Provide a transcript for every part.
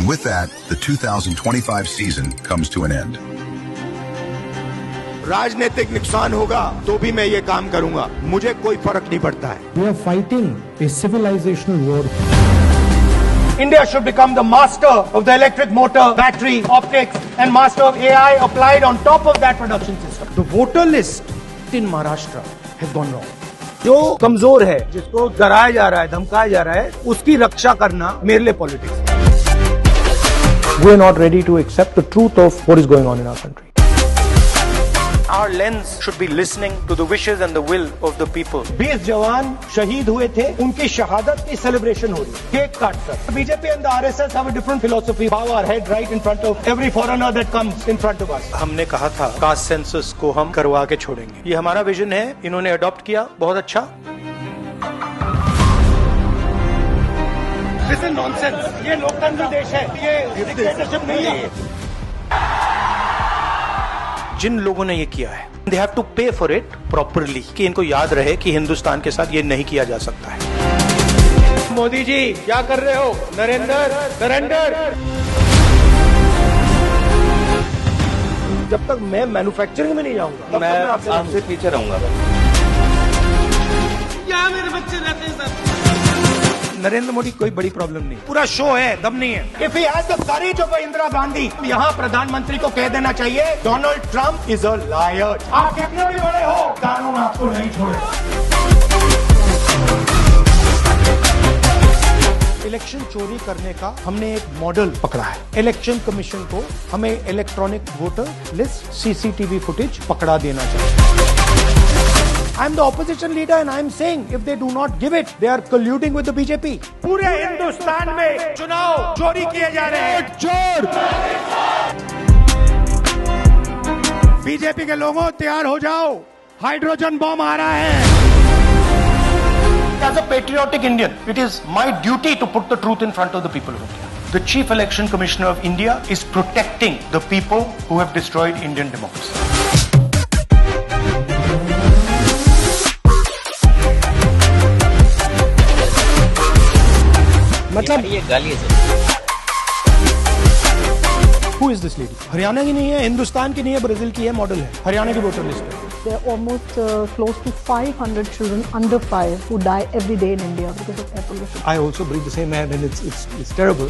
And with that, the 2025 season comes to an end. राजनीतिक नुकसान होगा तो भी मैं ये काम करूंगा, मुझे कोई फर्क नहीं पड़ता है। We are fighting a civilizational war. India should become the master of the electric motor, battery, optics, and master of AI applied on top of that production system. The voter list in Maharashtra has gone wrong. जो कमजोर है, जिसको डराया जा रहा है, धमकाया जा रहा है, उसकी रक्षा करना मेरे लिए पॉलिटिक्स है। We are not ready to accept the truth of what is going on in our country. Our lens should be listening to the wishes and the will of the people. 20 जवान शहीद हुए थे, उनकी शहादत की celebration हो रही है, केक काट कर। BJP and the RSS have a different philosophy. Bow our head right in front of every foreigner that comes in front of us. हमने कहा था कास्ट सेंसस को हम करवा के छोड़ेंगे, ये हमारा विजन है, इन्होंने अडॉप्ट किया, बहुत अच्छा। This is nonsense. ये लोकतंत्र देश है, ये डिक्टेटरशिप नहीं है। जिन लोगों ने ये किया है, they have to pay for it properly, कि इनको याद रहे कि हिंदुस्तान के साथ ये नहीं किया जा सकता है। मोदी जी क्या कर रहे हो? नरेंद्र सरेंडर। जब तक मैं मैन्युफैक्चरिंग में नहीं जाऊंगा, मैं आपसे पीछे रहूंगा। क्या मेरे बच्चे रहते हैं सर? नरेंद्र मोदी कोई बड़ी प्रॉब्लम नहीं, पूरा शो है, दम नहीं है। If he has the courage of Indira Gandhi, यहाँ प्रधानमंत्री को कह देना चाहिए, Donald Trump is a liar. आप कितने भी बड़े हो, कानून आपको नहीं छोड़ेगा। इलेक्शन चोरी करने का हमने एक मॉडल पकड़ा है। इलेक्शन कमीशन को हमें electronic voter list, CCTV footage पकड़ा देना चाहिए। I'm the opposition leader and I'm saying if they do not give it, they are colluding with the BJP. पूरे हिंदुस्तान में चुनाव चोरी किए जा रहे हैं। चोर! बीजेपी के लोगों तैयार हो जाओ, हाइड्रोजन बम आ रहा है। As a patriotic Indian, it is my duty to put the truth in front of the people of India. The Chief Election Commissioner of India is protecting the people who have destroyed Indian democracy. मतलब ये गाली है। Who is this lady? Haryana की नहीं है, हिंदुस्तान की नहीं है, ब्राजील की है, मॉडल है, हरियाणा की वोटर लिस्ट है। There are almost close to 500 children under 5 who die every day in India because of air pollution. I also breathe the same air and it's terrible.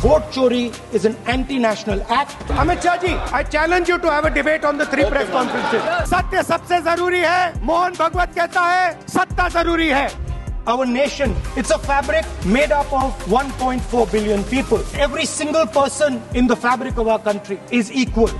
Vote chori is an anti-national act. Amit Shah ji, I challenge you to have a debate on the 3 press conferences. सत्य सबसे जरूरी है, मोहन भगवत कहता है, सत्ता जरूरी है। Our nation, it's a fabric made up of 1.4 billion people. Every single person in the fabric of our country is equal.